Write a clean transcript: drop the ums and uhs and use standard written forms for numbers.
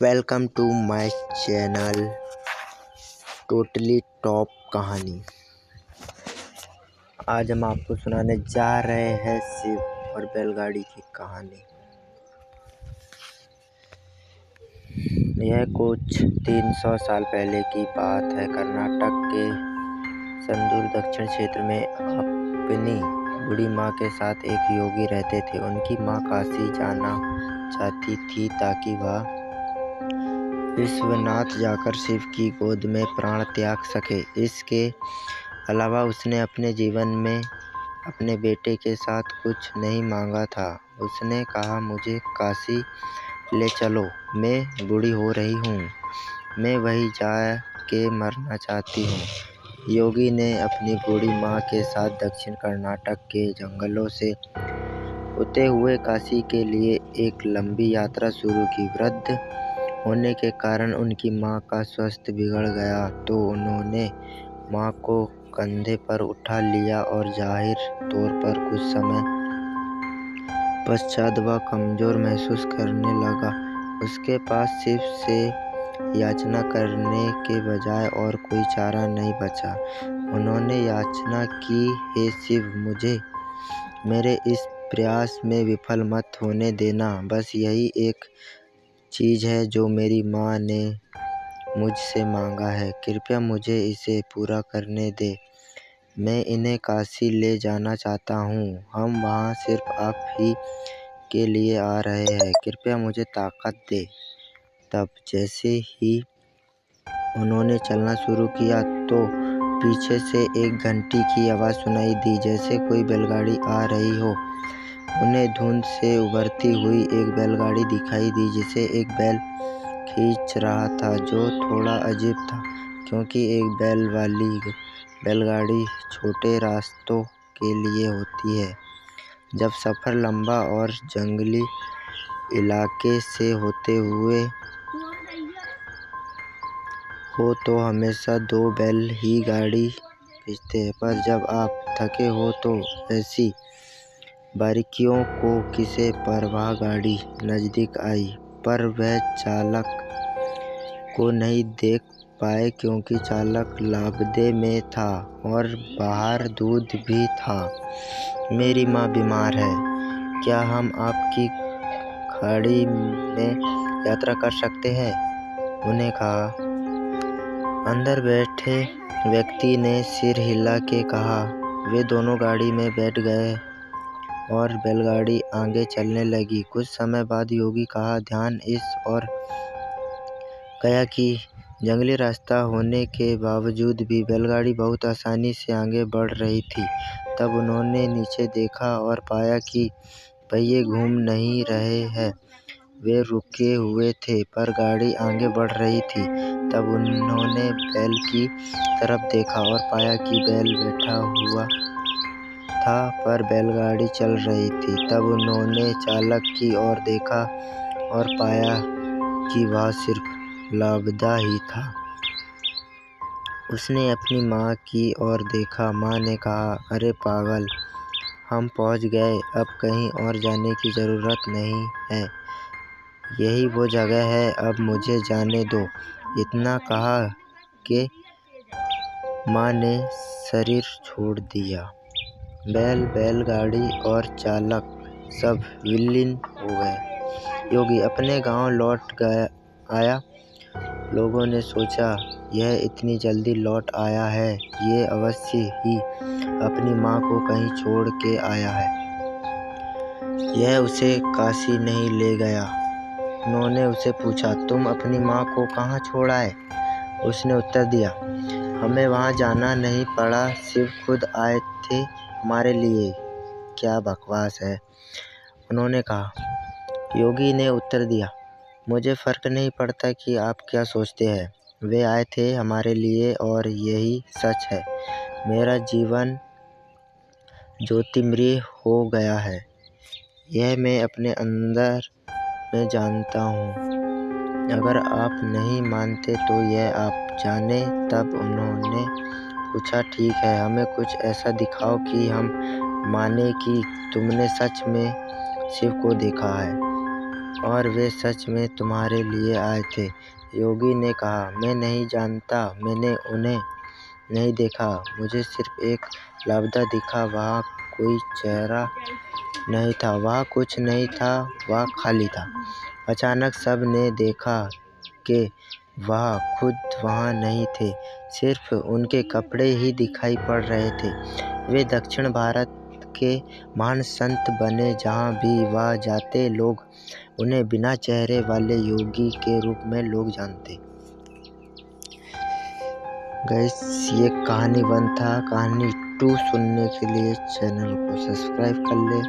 Welcome to my channel totally top कहानी। आज हम आपको सुनाने जा रहे हैं शिव और बैलगाड़ी की कहानी। यह कुछ 300 साल पहले की बात है। कर्नाटक के संदूर दक्षिण क्षेत्र में अपनी बूढ़ी माँ के साथ एक योगी रहते थे। उनकी माँ काशी जाना चाहती थी ताकि वह विश्वनाथ जाकर शिव की गोद में प्राण त्याग सके। इसके अलावा उसने अपने जीवन में अपने बेटे के साथ कुछ नहीं मांगा था। उसने कहा, मुझे काशी ले चलो, मैं बूढ़ी हो रही हूँ, मैं वहीं जा के मरना चाहती हूँ। योगी ने अपनी बूढ़ी माँ के साथ दक्षिण कर्नाटक के जंगलों से होते हुए काशी के लिए एक लंबी यात्रा शुरू की। वृद्ध होने के कारण उनकी माँ का स्वास्थ्य बिगड़ गया तो उन्होंने माँ को कंधे पर उठा लिया और जाहिर तौर पर कुछ समय पश्चात वह कमजोर महसूस करने लगा। उसके पास शिव से याचना करने के बजाय और कोई चारा नहीं बचा। उन्होंने याचना की, हे शिव, मुझे मेरे इस प्रयास में विफल मत होने देना। बस यही एक चीज़ है जो मेरी माँ ने मुझसे मांगा है। कृपया मुझे इसे पूरा करने दे। मैं इन्हें काशी ले जाना चाहता हूँ। हम वहाँ सिर्फ आप ही के लिए आ रहे हैं। कृपया मुझे ताकत दे। तब जैसे ही उन्होंने चलना शुरू किया तो पीछे से एक घंटी की आवाज़ सुनाई दी, जैसे कोई बैलगाड़ी आ रही हो। उन्हें धुंध से उभरती हुई एक बैलगाड़ी दिखाई दी जिसे एक बैल खींच रहा था, जो थोड़ा अजीब था क्योंकि एक बैल वाली बैलगाड़ी छोटे रास्तों के लिए होती है। जब सफ़र लंबा और जंगली इलाके से होते हुए हो तो हमेशा 2 बैल ही गाड़ी खींचते हैं, पर जब आप थके हो तो ऐसी बारीकियों को किसे परवाह। गाड़ी नज़दीक आई पर वह चालक को नहीं देख पाए क्योंकि चालक लापदे में था और बाहर दूध भी था। मेरी माँ बीमार है, क्या हम आपकी गाड़ी में यात्रा कर सकते हैं? उन्हें कहा। अंदर बैठे व्यक्ति ने सिर हिला के कहा। वे दोनों गाड़ी में बैठ गए और बैलगाड़ी आगे चलने लगी। कुछ समय बाद योगी का ध्यान इस ओर गया कि जंगली रास्ता होने के बावजूद भी बैलगाड़ी बहुत आसानी से आगे बढ़ रही थी। तब उन्होंने नीचे देखा और पाया कि पहिए घूम नहीं रहे हैं, वे रुके हुए थे, पर गाड़ी आगे बढ़ रही थी। तब उन्होंने बैल की तरफ देखा और पाया कि बैल बैठा हुआ था पर बैलगाड़ी चल रही थी। तब उन्होंने चालक की ओर देखा और पाया कि वह सिर्फ लापता ही था। उसने अपनी माँ की ओर देखा। माँ ने कहा, अरे पागल, हम पहुँच गए, अब कहीं और जाने की ज़रूरत नहीं है, यही वो जगह है, अब मुझे जाने दो। इतना कहा कि माँ ने शरीर छोड़ दिया। बैलगाड़ी और चालक सब विलीन हो गए। योगी अपने गांव लौट आया। लोगों ने सोचा, यह इतनी जल्दी लौट आया है, ये अवश्य ही अपनी माँ को कहीं छोड़ के आया है, यह उसे काशी नहीं ले गया। उन्होंने उसे पूछा, तुम अपनी माँ को कहाँ छोड़ आए? उसने उत्तर दिया, हमें वहाँ जाना नहीं पड़ा, शिव खुद आए थे हमारे लिए। क्या बकवास है, उन्होंने कहा। योगी ने उत्तर दिया, मुझे फ़र्क नहीं पड़ता कि आप क्या सोचते हैं, वे आए थे हमारे लिए और यही सच है। मेरा जीवन ज्योतिर्मयी हो गया है, यह मैं अपने अंदर में जानता हूँ। अगर आप नहीं मानते तो यह आप जाने। तब उन्होंने पूछा, ठीक है, हमें कुछ ऐसा दिखाओ कि हम माने कि तुमने सच में शिव को देखा है। और वे सच में तुम्हारे लिए आए थे। योगी ने कहा, मैं नहीं जानता, मैंने उन्हें नहीं देखा, मुझे सिर्फ एक लापता दिखा। वहाँ कोई चेहरा नहीं था, वहाँ कुछ नहीं था, वहाँ खाली था। अचानक सब ने देखा कि वह खुद वहाँ नहीं थे, सिर्फ उनके कपड़े ही दिखाई पड़ रहे थे। वे दक्षिण भारत के महान संत बने। जहाँ भी वह जाते लोग उन्हें बिना चेहरे वाले योगी के रूप में लोग जानते। गाइस, ये कहानी 1 था। कहानी 2 सुनने के लिए चैनल को सब्सक्राइब कर ले।